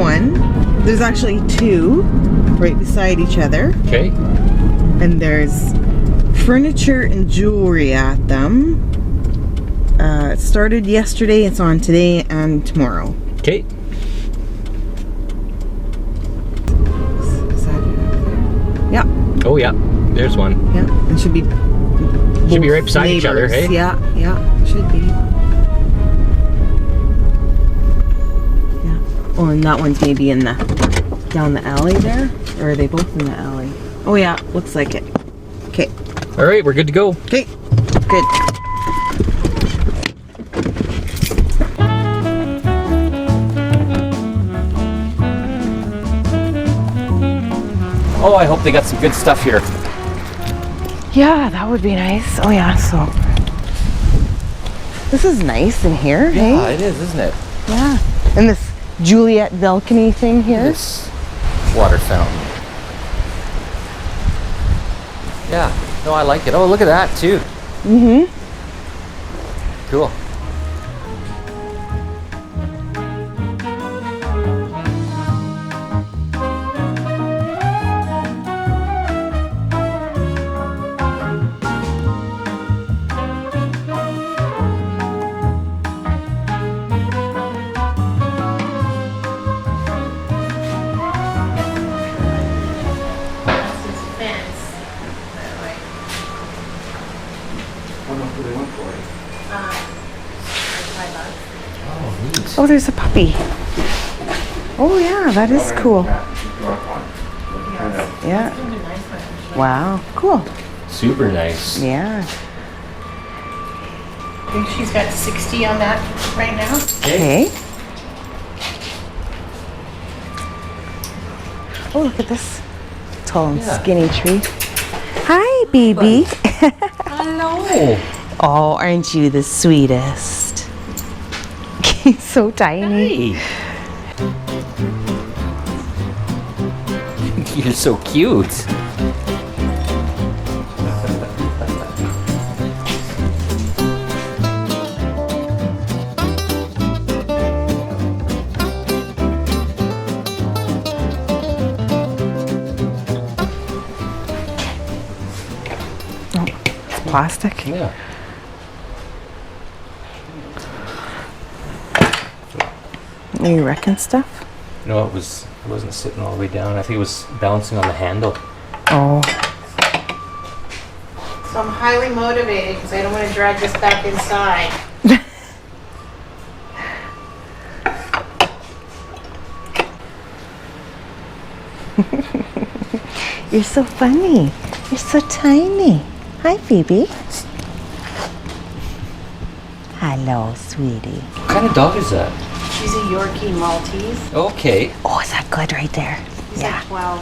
one. There's actually two right beside each other. Okay. And there's furniture and jewelry at them. It started yesterday, it's on today and tomorrow. Okay. Is that it up there? Yeah. Oh yeah, there's one. Yeah. It should be Right beside each other, hey? Yeah, should be. Yeah. Oh, and that one's maybe in the down the alley there? Or are they both in the alley? Oh yeah, looks like it. Okay. All right, we're good to go. Okay. Good. Oh, I hope they got some good stuff here. Yeah, that would be nice. Oh yeah, so this is nice in here, hey? Yeah, it is, isn't it? Yeah. And this Juliet balcony thing here. This water fountain. Yeah, no, I like it. Oh, look at that too. Mm-hmm. Cool. Oh, there's a puppy. Oh yeah, that is cool. Yeah. Wow, cool. Super nice. Yeah. I think she's got 60 on that right now. Okay. Oh, look at this tall and skinny tree. Hi, baby. Hello. Oh, aren't you the sweetest? He's so tiny. Hey. You're so cute. Oh, it's plastic. Yeah. You reckon stuff? No, it wasn't sitting all the way down. I think it was balancing on the handle. Oh. So I'm highly motivated because I don't want to drag this back inside. You're so funny. You're so tiny. Hi, Phoebe. Hello, sweetie. What kind of dog is that? She's a Yorkie Maltese. Okay. Oh, is that good right there? She's like 12.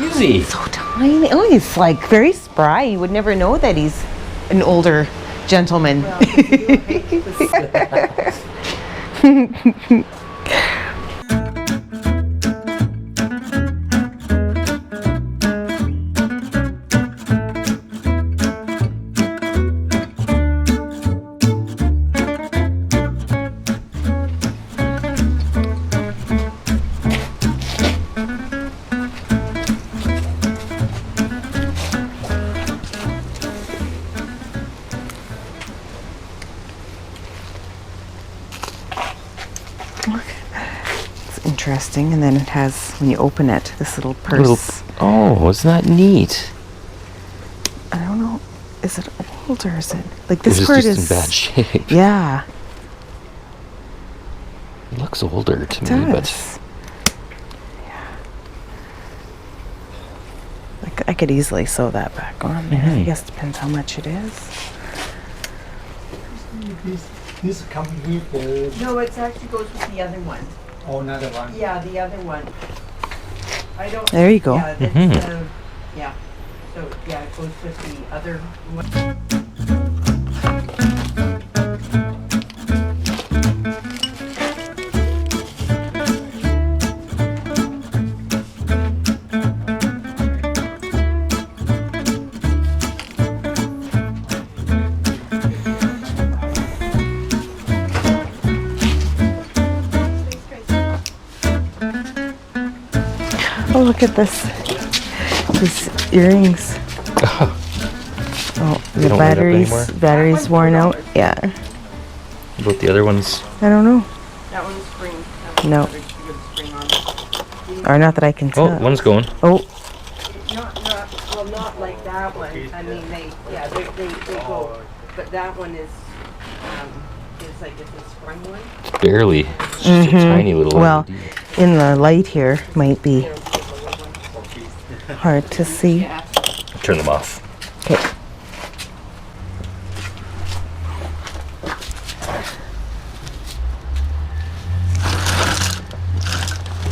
Easy. So tiny. Oh, he's like very spry. You would never know that he's an older gentleman. Well, you Interesting, and then it has, when you open it, this little purse. Oh, isn't that neat? I don't know, is it old or is it like this It part just is in bad shape. Yeah, It looks older to it me, does. Yeah, like I could easily sew that back on there. I guess it depends how much it is. This company, No, it actually goes with the other one. or another one. Yeah, the other one. I don't. There you go. Yeah, that's, yeah. So yeah, it goes with the other one. look at this. These earrings. Oh, the don't light up anymore? battery's worn out. Yeah. What about the other ones? I don't know. That one's spring. No. Spring on. Or not that I can tell. Oh, one's going. Oh, Not like that one. I mean, they go. But that one is like it's a spring one. Barely. It's just a tiny little well, LED. in the light here might be hard to see. Yeah. Turn them off. Okay.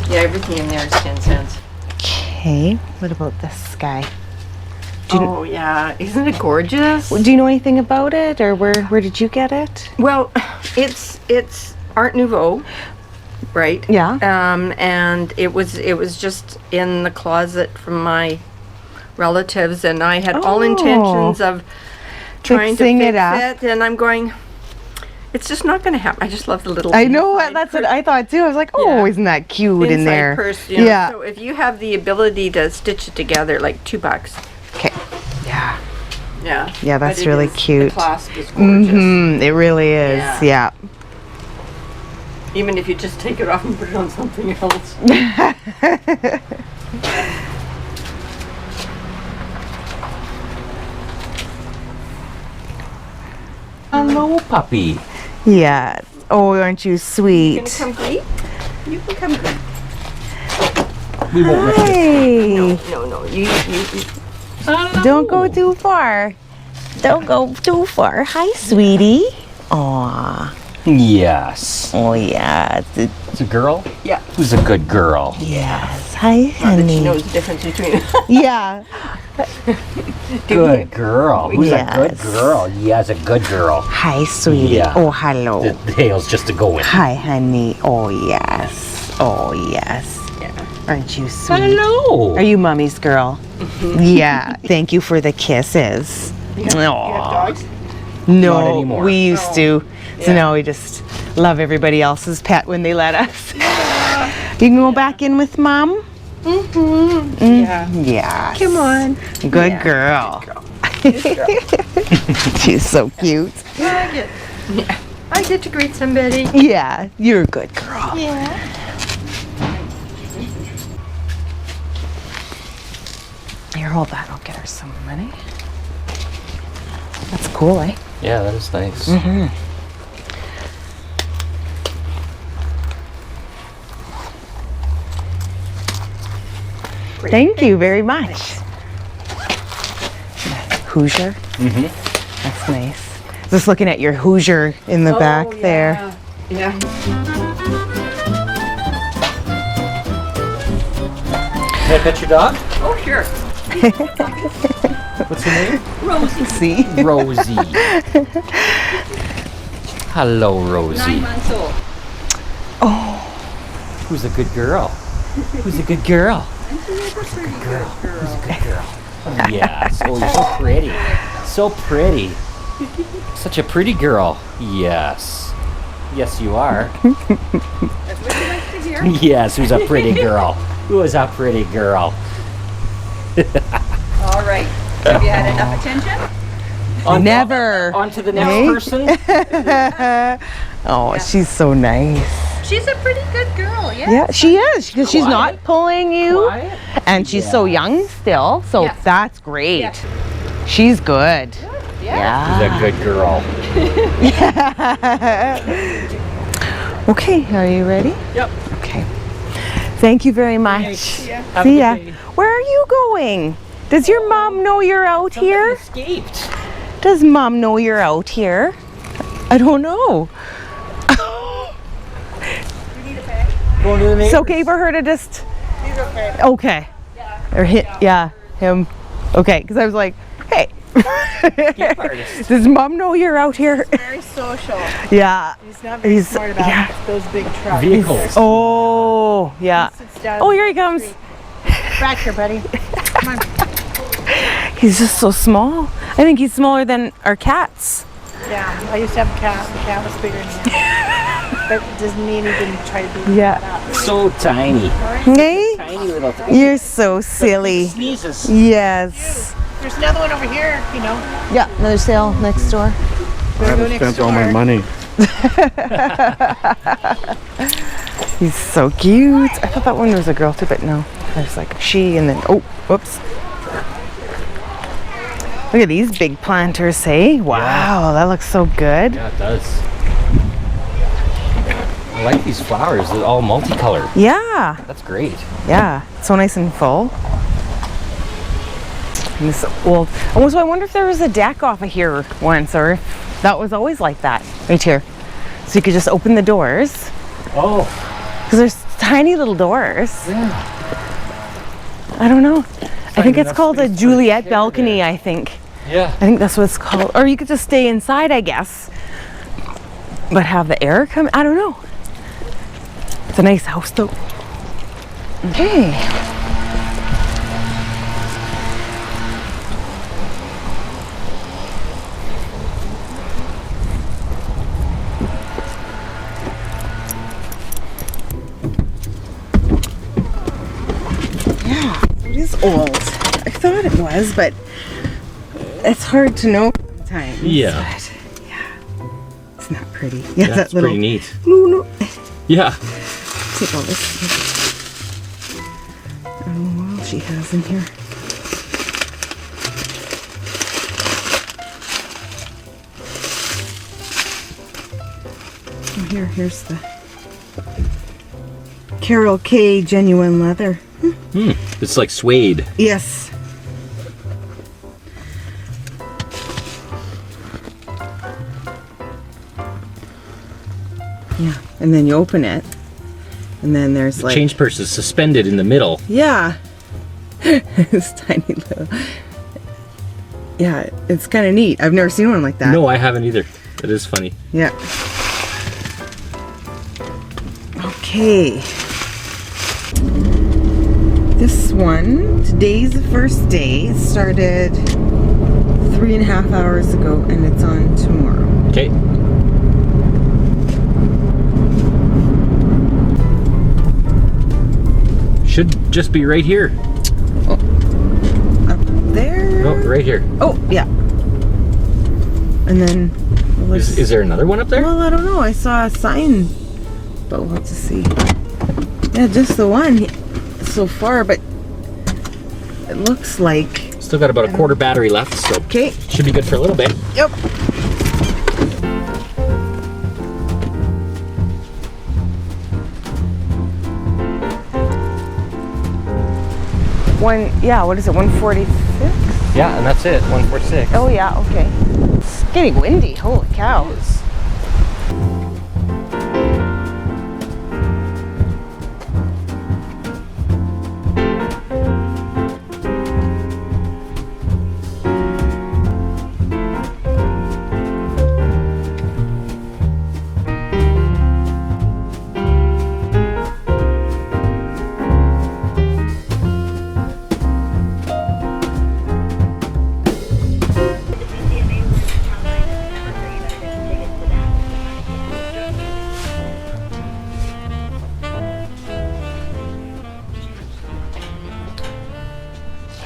Yeah, everything in there is 10 cents. Okay. What about this guy? Oh yeah, isn't it gorgeous? Do you know anything about it, or where did you get it? Well, it's Art Nouveau, right? Yeah. And it was just in the closet from my relatives, and I had all intentions of trying Fixing to it fix up. it, and I'm going. It's just not going to happen. I just love the little. I know inside that's what purse. I thought too. I was like, oh, Yeah. isn't that cute in Inside there? purse, you know. Yeah. So if you have the ability to stitch it together, like $2. Okay. Yeah. Yeah. Yeah, that's But it really is- cute. The clasp is gorgeous. It really is. Yeah. Yeah. Even if you just take it off and put it on something else. Hello, puppy. Yeah. Oh, aren't you You sweet? gonna come greet? You can come greet. We won't Hi. No. You. Don't go too far. Don't go too far. Hi, sweetie. Aw. Yes. Oh, yeah. It's a girl? Yeah. Who's a good girl? Yes. Hi, That she honey. knows the difference between. Yeah. Good girl. Who's a good Yes. girl? Yes, a good girl. Hi, sweetie. Yeah. Oh, hello. The tail's just to go in. Hi, honey. Oh, yes. Oh, yes. Aren't you sweet? Hello. Are you mommy's girl? Yeah. Thank you for the kisses. Aw. No, Not anymore. we used to. So now we just love everybody else's pet when they let us. You can go back in with mom? Yeah. Yeah. Come on. Good Yeah. girl. She's so cute. I get to greet somebody. Yeah, you're a good girl. Yeah. Here, hold that. I'll get her some money. That's cool, eh? Yeah, that is nice. Thank you very much. Hoosier. That's nice. Just looking at your Hoosier in the back there. Yeah. Can I pet your dog? Oh, sure. What's her name? See? Rosie. Hello, Rosie. 9 months old. Who's a good girl? Who's a good girl? Who's a good girl? Who's a good girl? Yes. Oh, you're so pretty. So pretty. Such a pretty girl. Yes. Yes, you are. That's what she likes to hear. Yes, who's a pretty girl? Who is a pretty girl? All right. Have you had enough attention? Never. On to the next Hey? person. Oh, she's so nice. She's a pretty good girl, yeah. Yeah, she is, because she's not Quiet. pulling you. Quiet. And she's so young still, so Yeah. that's great. Yeah. She's good. Yeah. Who's a good girl? Okay, are you ready? Yep. Okay. Thank you very much. See ya. Where are you going? Does your mom know you're out here? Escaped. Does mom know you're out here? I don't know. Going to the It's okay for her to just. He's okay. Okay. Or hit. Yeah, him. Okay, because I was like, hey. artist. Does mom know you're out here? Very social. Yeah. He's not very smart about those big trucks. Vehicles. Oh, yeah. Sits down Oh, here he comes. back here, buddy. Come on. He's just so small. I think he's smaller than our cats. Yeah, I used to have a cat. The cat was bigger than him. But doesn't mean he didn't try to be Yeah. that up. So tiny. Hey? Tiny tiny little thing. You're so silly. Sneezes. Yes. There's another one over here, you know. Yeah, another sale next door. I haven't spent all my money. He's so cute. I thought that one was a girl too, but no. There's like a she and then, oh, whoops. Look at these big planters, hey? Wow, that looks so good. Yeah, it does. I like these flowers. They're all multicolored. Yeah, That's great. yeah. So nice and full. And this old, oh, so I wonder if there was a deck off of here once, or if that was always like that, right here. So you could just open the doors, Oh. because there's tiny little doors. Yeah. I don't know. I think it's enough called a space for a Juliet chair balcony, there. I think. Yeah. I think that's what it's called. Or you could just stay inside, I guess. But have the air come, I don't know. It's a nice house though. Okay. Yeah, it is old. I thought it was, but it's hard to know sometimes. Yeah. But, yeah. It's not pretty. Yeah, That's that little. pretty neat. No. Yeah. Take all this. I don't know what else she has in here. Oh, here's the Carol K genuine leather. Hmm. It's like suede. Yes. Yeah, and then you open it, and then there's like Change purse is suspended in the middle. yeah, this tiny little. Yeah, it's kind of neat. I've never seen one like that. No, I haven't either. That is funny. Yeah. Okay. This one, today's the first day. It started 3.5 hours ago, and it's on tomorrow. Okay. Should just be right here. Up there. No, right here. Oh, yeah. And then it looks, Is there another one up there? well, I don't know. I saw a sign, but we'll have to see. Yeah, just the one so far, but it looks like. Still got about a quarter battery left, so Okay. should be good for a little bit. Yep. Yeah, what is it, 146? Yeah, and that's it. 146. Oh, yeah, okay. It's getting windy, holy cow.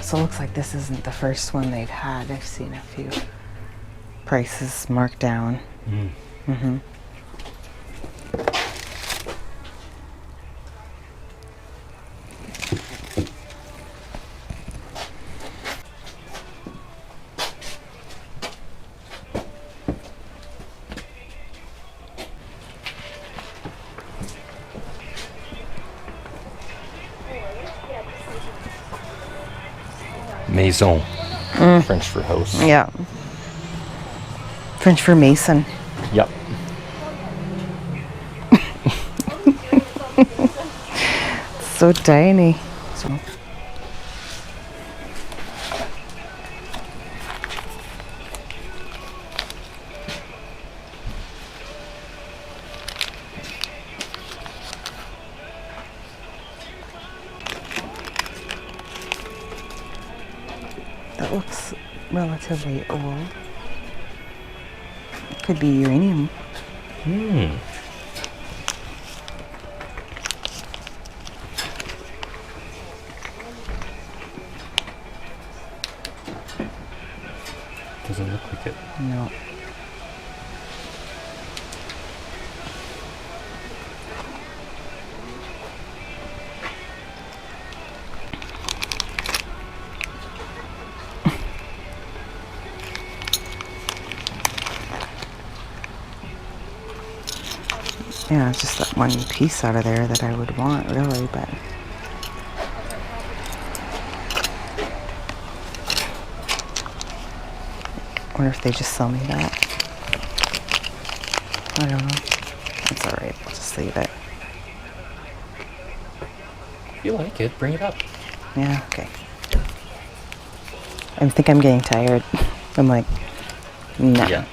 So it looks like this isn't the first one they've had. I've seen a few prices marked down. Mm-hmm. Maison. French for house. Yeah. French for Mason. Yep. So tiny. So. That looks relatively old. Could be uranium. Yeah, it's just that one piece out of there that I would want, really, but... I wonder if they just sell me that. I don't know. It's alright, I'll just leave it. If you like it, bring it up. Yeah, okay. I think I'm getting tired. I'm like, no. Yeah.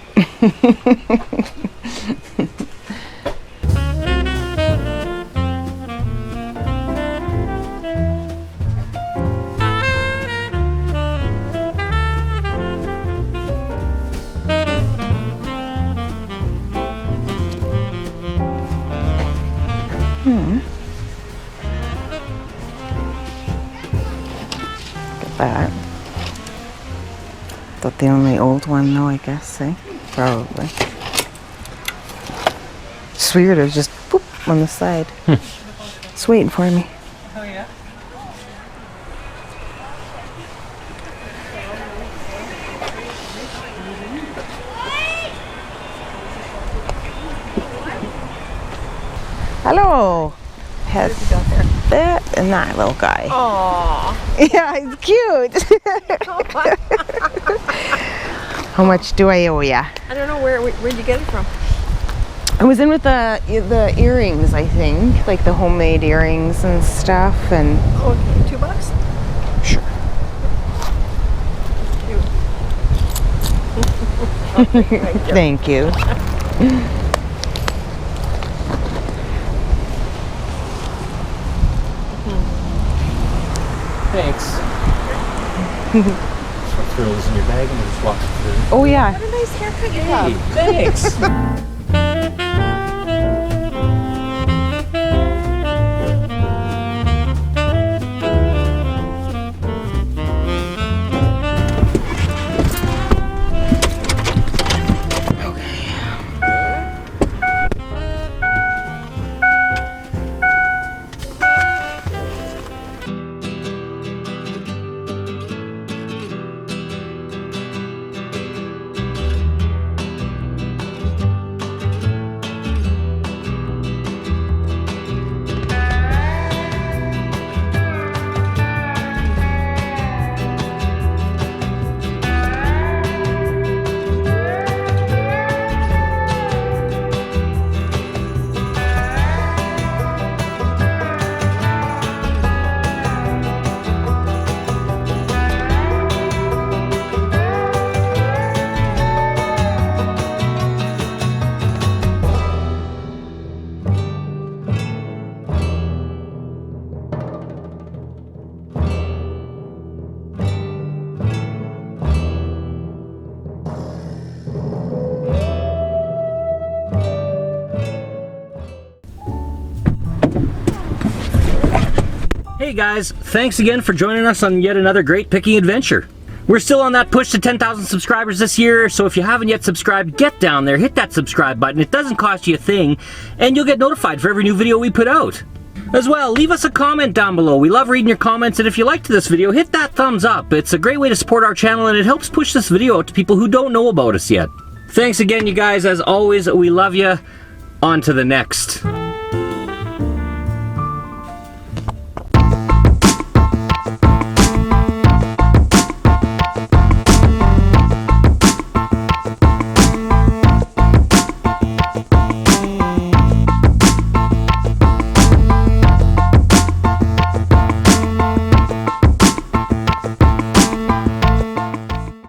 That. Thought the only old one though, I guess, eh? Probably. It's weird, it was just boop on the side. It's waiting for me. Oh yeah. Hello. Has that and that little guy. Aww. Yeah, he's cute. How much do I owe ya? I don't know where'd you get it from? I was in with the earrings, I think, like the homemade earrings and stuff, and Oh, okay. $2? sure. Thank you. Thanks. I'll throw those in your bag and we'll just walk through. Oh yeah. What a nice haircut you Hey, have. thanks. Hey guys, thanks again for joining us on yet another great picking adventure. We're still on that push to 10,000 subscribers this year, so if you haven't yet subscribed, get down there, hit that subscribe button. It doesn't cost you a thing, and you'll get notified for every new video we put out. As well, leave us a comment down below. We love reading your comments, and if you liked this video, hit that thumbs up. It's a great way to support our channel, and it helps push this video out to people who don't know about us yet. Thanks again, you guys. As always, we love you. On to the next.